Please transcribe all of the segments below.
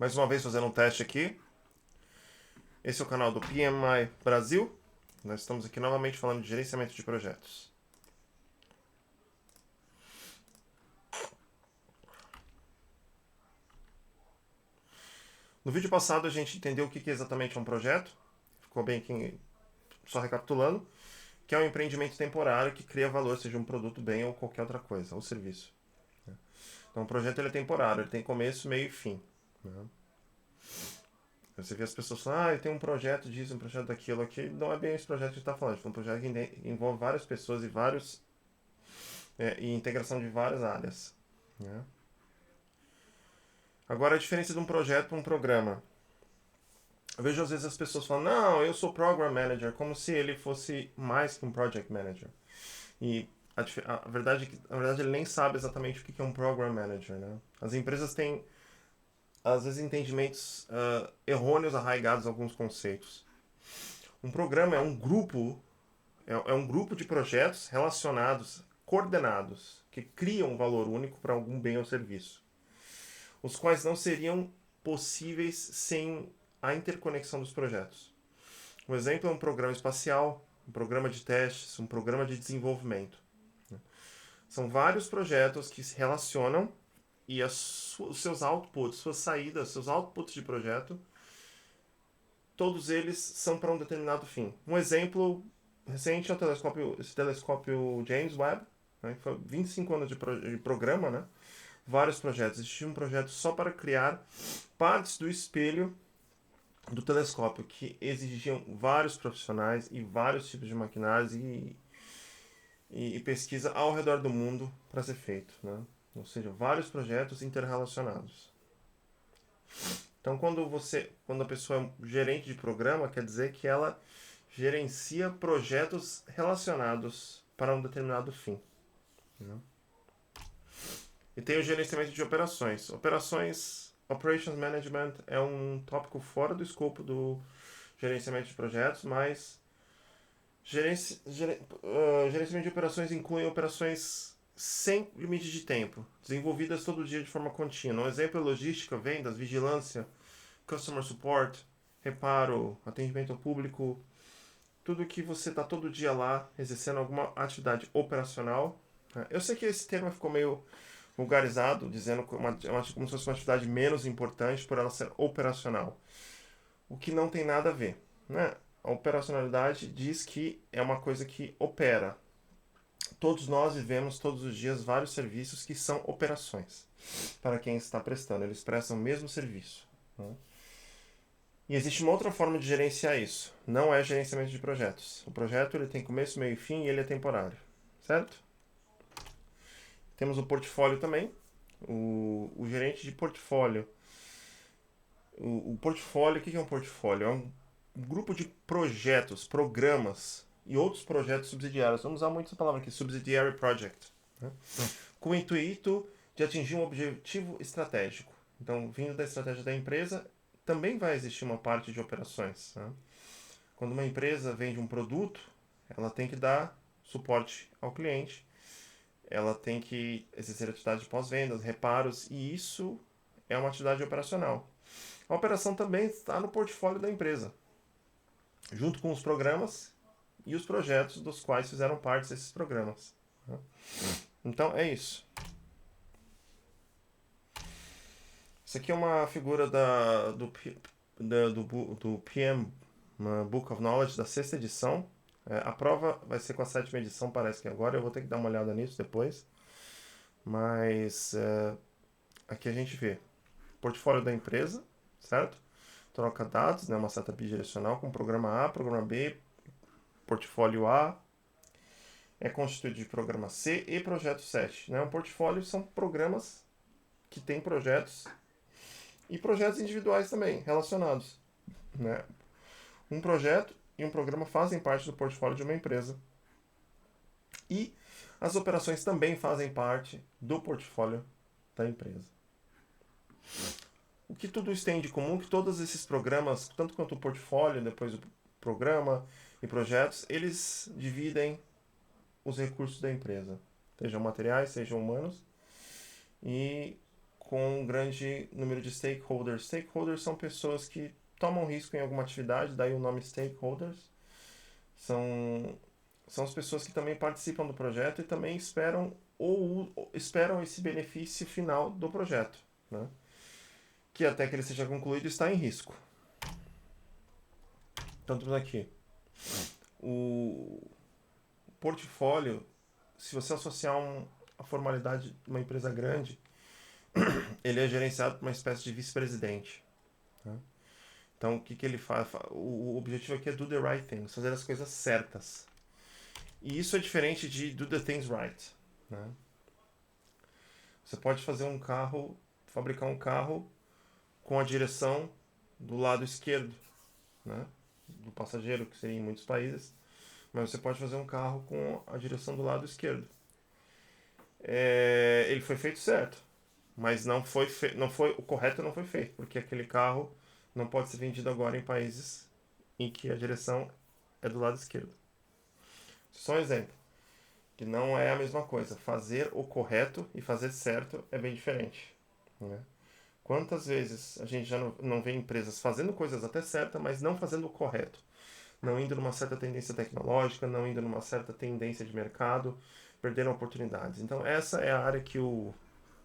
Mais uma vez fazendo um teste aqui. Esse é o canal do PMI Brasil. Nós estamos aqui novamente falando de gerenciamento de projetos. No vídeo passado a gente entendeu o que exatamente é um projeto. Ficou bem aqui, só recapitulando. Que é um empreendimento temporário que cria valor, seja um produto, bem ou qualquer outra coisa, ou serviço. Então o projeto ele é temporário, ele tem começo, meio e fim. Você vê as pessoas falando, eu tenho um projeto disso, um projeto daquilo aqui. Não é bem esse projeto que a gente está falando. É um projeto que envolve várias pessoas e integração de várias áreas. Né? Agora, a diferença de um projeto para um programa. Eu vejo às vezes as pessoas falando, não, eu sou Program Manager, como se ele fosse mais que um Project Manager. E a verdade é que, na verdade, ele nem sabe exatamente o que é um Program Manager. Né? As empresas têm, às vezes, entendimentos errôneos arraigados a alguns conceitos. Um programa é um grupo de projetos relacionados, coordenados, que criam um valor único para algum bem ou serviço, os quais não seriam possíveis sem a interconexão dos projetos. Um exemplo é um programa espacial, um programa de testes, um programa de desenvolvimento. São vários projetos que se relacionam e os seus outputs, suas saídas, seus outputs de projeto, todos eles são para um determinado fim. Um exemplo recente é esse telescópio James Webb, né, que foi 25 anos de programa, né, vários projetos. Existia um projeto só para criar partes do espelho do telescópio, que exigiam vários profissionais e vários tipos de maquinários e pesquisa ao redor do mundo para ser feito. Né? Ou seja, vários projetos interrelacionados. Então, quando a pessoa é gerente de programa, quer dizer que ela gerencia projetos relacionados para um determinado fim. Né? E tem o gerenciamento de operações. Operations Management é um tópico fora do escopo do gerenciamento de projetos, mas gerenciamento de operações inclui operações sem limite de tempo, desenvolvidas todo dia de forma contínua. Um exemplo é logística, vendas, vigilância, customer support, reparo, atendimento ao público, tudo que você está todo dia lá exercendo alguma atividade operacional. Eu sei que esse termo ficou meio vulgarizado, dizendo como se fosse uma atividade menos importante por ela ser operacional, o que não tem nada a ver. Né? A operacionalidade diz que é uma coisa que opera. Todos nós vivemos todos os dias vários serviços que são operações para quem está prestando. Eles prestam o mesmo serviço. Né? E existe uma outra forma de gerenciar isso. Não é gerenciamento de projetos. O projeto ele tem começo, meio e fim e ele é temporário. Certo? Temos o portfólio também. O gerente de portfólio. O portfólio, o que é um portfólio? É um grupo de projetos, programas e outros projetos subsidiários. Vamos usar muito essa palavra aqui, subsidiary project. Né? Com o intuito de atingir um objetivo estratégico. Então, vindo da estratégia da empresa, também vai existir uma parte de operações. Né? Quando uma empresa vende um produto, ela tem que dar suporte ao cliente, ela tem que exercer atividade de pós-vendas, reparos, e isso é uma atividade operacional. A operação também está no portfólio da empresa, junto com os programas e os projetos dos quais fizeram parte desses programas. Então é isso. Isso aqui é uma figura do PM Book of Knowledge da 6ª edição. A prova vai ser com a 7ª edição, parece que agora. Eu vou ter que dar uma olhada nisso depois. Mas aqui a gente vê portfólio da empresa, certo? Troca dados, né, uma setup bidirecional com programa A, programa B, portfólio A, é constituído de programa C e projeto 7. Né? Um portfólio são programas que têm projetos e projetos individuais também, relacionados. Né? Um projeto e um programa fazem parte do portfólio de uma empresa. E as operações também fazem parte do portfólio da empresa. O que tudo isso tem de comum? Que todos esses programas, tanto quanto o portfólio, depois o programa e projetos, eles dividem os recursos da empresa, sejam materiais, sejam humanos, e com um grande número de stakeholders. Stakeholders são pessoas que tomam risco em alguma atividade, daí o nome stakeholders. São as pessoas que também participam do projeto e também esperam esse benefício final do projeto, né? Que até que ele seja concluído está em risco. Então temos aqui o portfólio. Se você associar a formalidade de uma empresa grande, ele é gerenciado por uma espécie de vice-presidente, né? Então o que ele faz? O objetivo aqui é do the right things, fazer as coisas certas. E isso é diferente de do the things right, né? Você pode fabricar um carro com a direção do lado esquerdo, né, do passageiro, que seria em muitos países, mas você pode fazer um carro com a direção do lado esquerdo. Ele foi feito certo, mas o correto não foi feito, porque aquele carro não pode ser vendido agora em países em que a direção é do lado esquerdo. Só um exemplo, que não é a mesma coisa. Fazer o correto e fazer certo é bem diferente, né? Quantas vezes a gente já não vê empresas fazendo coisas até certas, mas não fazendo o correto? Não indo numa certa tendência tecnológica, não indo numa certa tendência de mercado, perdendo oportunidades. Então, essa é a área que o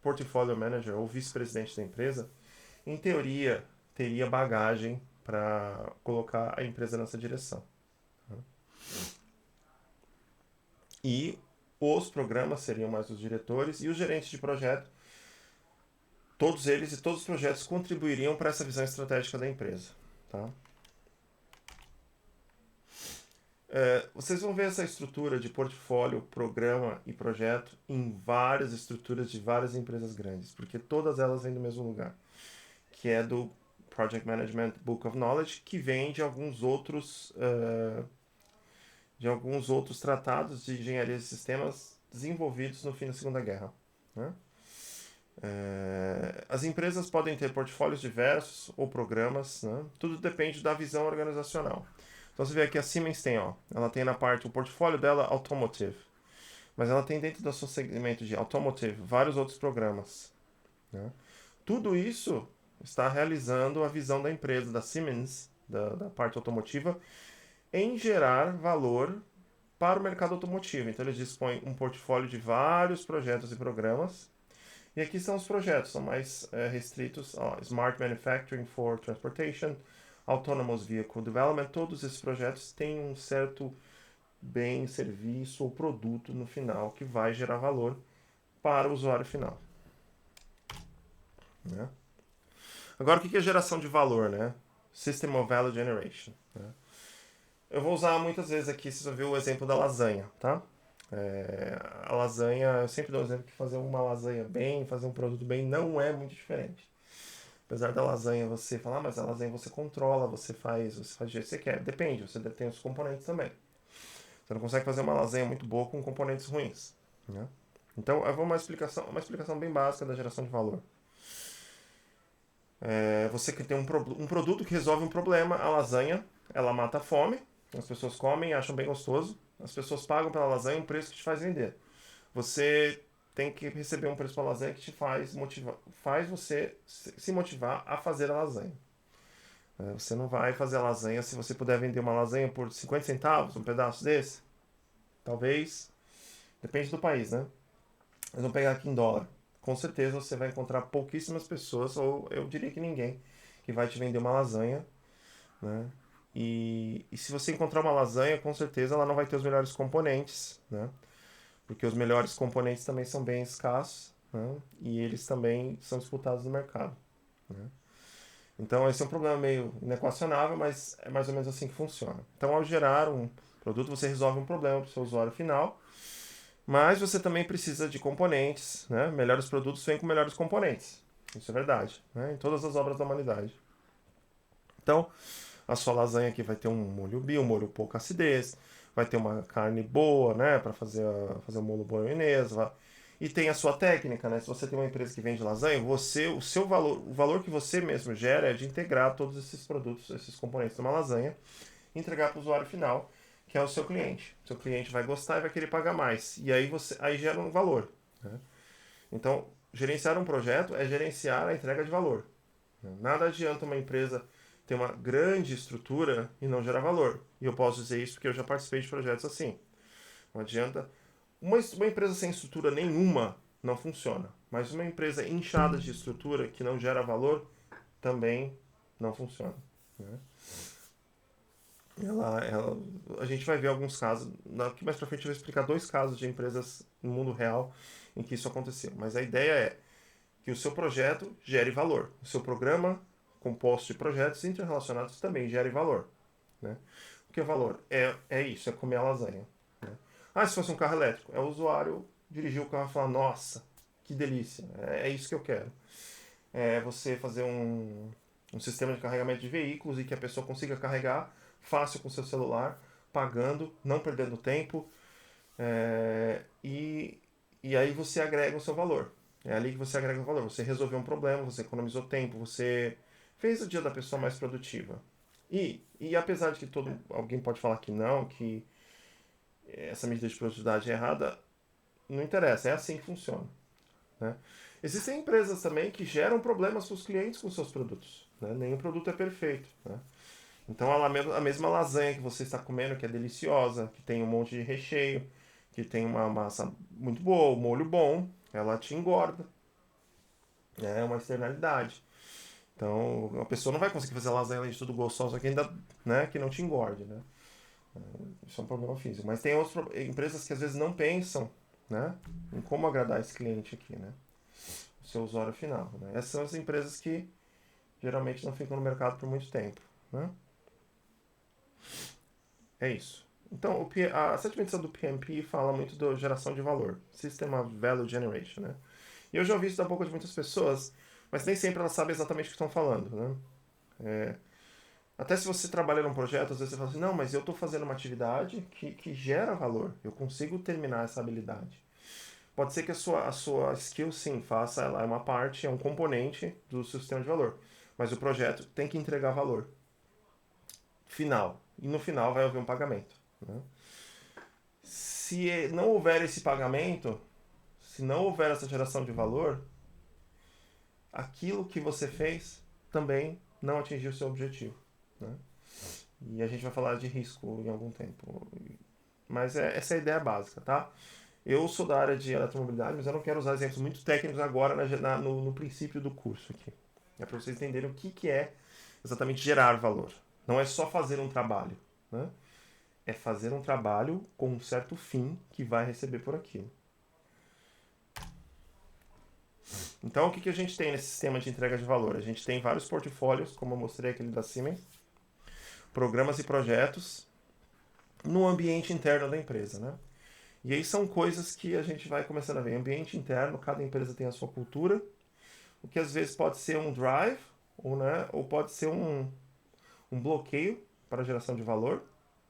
portfolio manager, ou vice-presidente da empresa, em teoria, teria bagagem para colocar a empresa nessa direção. E os programas seriam mais os diretores e os gerentes de projeto. Todos eles e todos os projetos contribuiriam para essa visão estratégica da empresa, tá? Vocês vão ver essa estrutura de portfólio, programa e projeto em várias estruturas de várias empresas grandes, porque todas elas vêm do mesmo lugar, que é do Project Management Book of Knowledge, que vem de alguns outros tratados de engenharia de sistemas desenvolvidos no fim da Segunda Guerra, né? As empresas podem ter portfólios diversos ou programas, né? Tudo depende da visão organizacional. Então você vê aqui a Siemens ela tem na parte, o portfólio dela Automotive, mas ela tem dentro do seu segmento de Automotive vários outros programas, né? Tudo isso está realizando a visão da empresa, da Siemens, da parte automotiva, em gerar valor para o mercado automotivo. Então eles dispõem um portfólio de vários projetos e programas. E aqui são os projetos, são mais restritos. Smart Manufacturing for Transportation, Autonomous Vehicle Development. Todos esses projetos têm um certo bem, serviço ou produto no final que vai gerar valor para o usuário final, né? Agora, o que é geração de valor, né? System of Value Generation, né? Eu vou usar muitas vezes aqui, vocês vão ver o exemplo da lasanha, tá? A lasanha, eu sempre dou o exemplo que fazer uma lasanha bem, fazer um produto bem, não é muito diferente. Apesar da lasanha você falar, mas a lasanha você controla, você faz do jeito que você quer. Depende, você tem os componentes também. Você não consegue fazer uma lasanha muito boa com componentes ruins, né? Então, eu vou uma explicação bem básica da geração de valor. Você que tem um produto que resolve um problema, a lasanha, ela mata a fome, as pessoas comem e acham bem gostoso, as pessoas pagam pela lasanha um preço que te faz vender. Você tem que receber um preço pela lasanha que te faz você se motivar a fazer a lasanha. Você não vai fazer a lasanha se você puder vender uma lasanha por 50 centavos, um pedaço desse. Talvez. Depende do país, né? Mas vamos pegar aqui em dólar. Com certeza você vai encontrar pouquíssimas pessoas, ou eu diria que ninguém, que vai te vender uma lasanha, né? E se você encontrar uma lasanha, com certeza ela não vai ter os melhores componentes, né? Porque os melhores componentes também são bem escassos, né? E eles também são disputados no mercado, né? Então esse é um problema meio inequacionável, mas é mais ou menos assim que funciona. Então, ao gerar um produto, você resolve um problema para o seu usuário final, mas você também precisa de componentes, né? Melhores produtos vêm com melhores componentes. Isso é verdade, né? Em todas as obras da humanidade. Então, a sua lasanha aqui vai ter um molho bio, um molho pouca acidez, vai ter uma carne boa, né, para fazer o molho bolonhesa, e tem a sua técnica, né? Se você tem uma empresa que vende lasanha, o valor que você mesmo gera é de integrar todos esses produtos, esses componentes de uma lasanha, e entregar para o usuário final, que é o seu cliente. O seu cliente vai gostar e vai querer pagar mais, e aí gera um valor, né? Então, gerenciar um projeto é gerenciar a entrega de valor. Nada adianta uma empresa ter uma grande estrutura e não gerar valor. E eu posso dizer isso porque eu já participei de projetos assim. Não adianta. Uma empresa sem estrutura nenhuma não funciona. Mas uma empresa inchada de estrutura que não gera valor também não funciona. Né? A gente vai ver alguns casos. Aqui mais pra frente eu vou explicar 2 casos de empresas no mundo real em que isso aconteceu. Mas a ideia é que o seu projeto gere valor. O seu programa, composto de projetos interrelacionados, também gere valor. Né? O que é valor? É isso, é comer a lasanha. Né? Ah, se fosse um carro elétrico, é o usuário dirigir o carro e falar, nossa, que delícia, é isso que eu quero. É você fazer um sistema de carregamento de veículos e que a pessoa consiga carregar fácil com seu celular, pagando, não perdendo tempo, e aí você agrega o seu valor. É ali que você agrega o valor. Você resolveu um problema, você economizou tempo, você fez o dia da pessoa mais produtiva. E apesar de que alguém pode falar que não, que essa medida de produtividade é errada, não interessa, é assim que funciona. Né? Existem empresas também que geram problemas para os clientes com seus produtos. Né? Nenhum produto é perfeito. Né? Então a mesma lasanha que você está comendo, que é deliciosa, que tem um monte de recheio, que tem uma massa muito boa, um molho bom, ela te engorda. É uma externalidade. Então a pessoa não vai conseguir fazer lasanha além de tudo gostosa que ainda, né, que não te engorde, né? Isso é um problema físico. Mas tem outras empresas que às vezes não pensam, né, em como agradar esse cliente aqui, né? O seu usuário final. Né? Essas são as empresas que geralmente não ficam no mercado por muito tempo, né? É isso. Então, a sétima edição do PMP fala muito da geração de valor, System of Value Generation, né? E eu já ouvi isso da boca de muitas pessoas, mas nem sempre elas sabem exatamente o que estão falando, né? Até se você trabalha num projeto, às vezes você fala assim, não, mas eu estou fazendo uma atividade que gera valor, eu consigo terminar essa habilidade. Pode ser que a sua skill, sim, faça, ela é uma parte, é um componente do seu sistema de valor, mas o projeto tem que entregar valor final, e no final vai haver um pagamento, né? Se não houver esse pagamento, se não houver essa geração de valor, aquilo que você fez também não atingiu o seu objetivo. Né? E a gente vai falar de risco em algum tempo. Mas essa é a ideia básica, tá? Eu sou da área de eletromobilidade, mas eu não quero usar exemplos muito técnicos agora no princípio do curso aqui. É para vocês entenderem o que é exatamente gerar valor. Não é só fazer um trabalho, né? É fazer um trabalho com um certo fim que vai receber por aquilo. Então, o que a gente tem nesse sistema de entrega de valor? A gente tem vários portfólios, como eu mostrei aquele da Siemens, programas e projetos no ambiente interno da empresa, né? E aí são coisas que a gente vai começando a ver. Ambiente interno, cada empresa tem a sua cultura, o que às vezes pode ser um drive, ou pode ser um bloqueio para a geração de valor.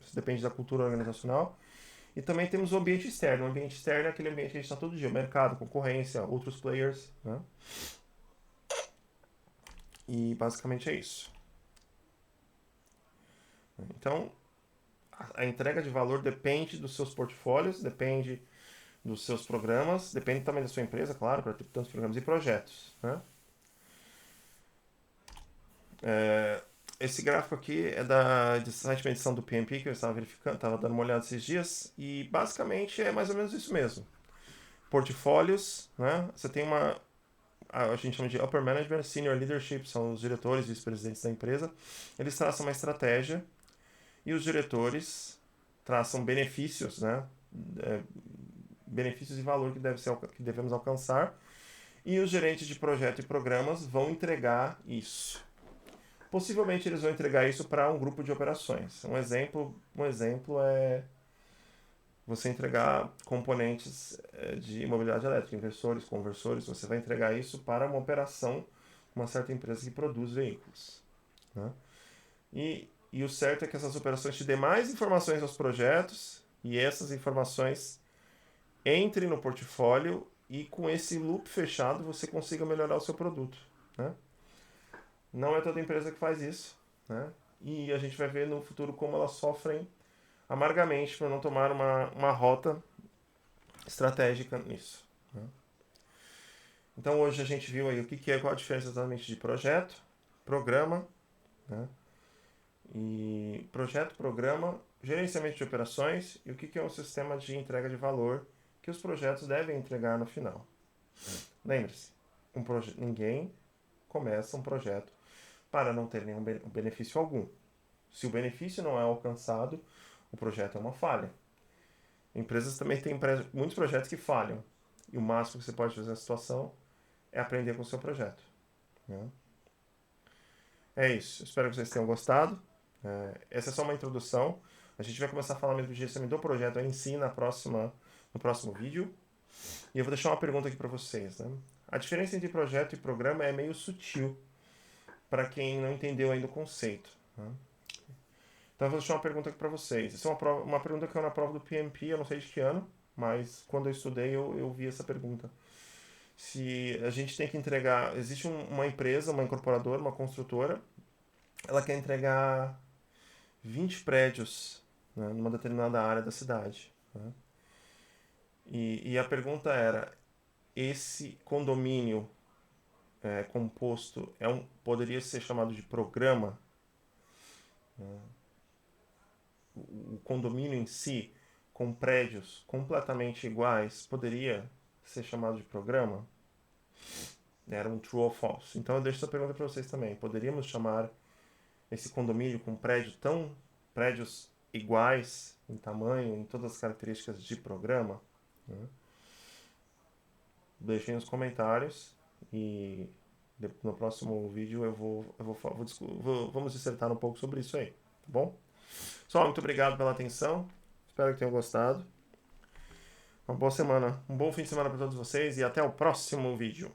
Isso depende da cultura organizacional. E também temos o ambiente externo. O ambiente externo é aquele ambiente que a gente está todo dia, mercado, concorrência, outros players, né? E basicamente é isso. Então, a entrega de valor depende dos seus portfólios, depende dos seus programas, depende também da sua empresa, claro, para ter tantos programas e projetos, né? Esse gráfico aqui é da sétima edição do PMP, que eu estava verificando, estava dando uma olhada esses dias, e basicamente é mais ou menos isso mesmo. Portfólios, né? Você tem a gente chama de Upper Management, Senior Leadership, são os diretores e vice-presidentes da empresa. Eles traçam uma estratégia e os diretores traçam benefícios, né? Benefícios e valor que devemos alcançar. E os gerentes de projeto e programas vão entregar isso. Possivelmente eles vão entregar isso para um grupo de operações. Um exemplo é você entregar componentes de mobilidade elétrica, inversores, conversores. Você vai entregar isso para uma operação, uma certa empresa que produz veículos. Né? E o certo é que essas operações te dêem mais informações aos projetos e essas informações entrem no portfólio e com esse loop fechado você consiga melhorar o seu produto. Né? Não é toda empresa que faz isso. Né? E a gente vai ver no futuro como elas sofrem amargamente por não tomar uma rota estratégica nisso. Né? Então hoje a gente viu aí o que é, qual a diferença exatamente de projeto, programa, né? E projeto, programa, gerenciamento de operações e o que é um sistema de entrega de valor que os projetos devem entregar no final. Lembre-se, ninguém começa um projeto para não ter nenhum benefício algum. Se o benefício não é alcançado, o projeto é uma falha. Empresas também têm muitos projetos que falham. E o máximo que você pode fazer na situação é aprender com o seu projeto. Né? É isso. Espero que vocês tenham gostado. Essa é só uma introdução. A gente vai começar a falar mesmo de gerenciamento do projeto em si no próximo vídeo. E eu vou deixar uma pergunta aqui para vocês. Né? A diferença entre projeto e programa é meio sutil para quem não entendeu ainda o conceito. Né? Então eu vou deixar uma pergunta aqui para vocês. Essa é uma pergunta que caiu na prova do PMP, eu não sei de que ano, mas quando eu estudei eu vi essa pergunta. Se a gente tem que entregar... Existe uma empresa, uma incorporadora, uma construtora, ela quer entregar 20 prédios, né, numa determinada área da cidade. Né? E a pergunta era, esse condomínio composto poderia ser chamado de programa? O condomínio em si, com prédios completamente iguais, poderia ser chamado de programa? Era um true ou false. Então eu deixo essa pergunta para vocês também. Poderíamos chamar esse condomínio com prédios iguais em tamanho, em todas as características de programa? Né? Deixem nos comentários e no próximo vídeo vamos dissertar um pouco sobre isso aí, tá bom? Pessoal, muito obrigado pela atenção. Espero que tenham gostado. Uma boa semana, um bom fim de semana para todos vocês e até o próximo vídeo.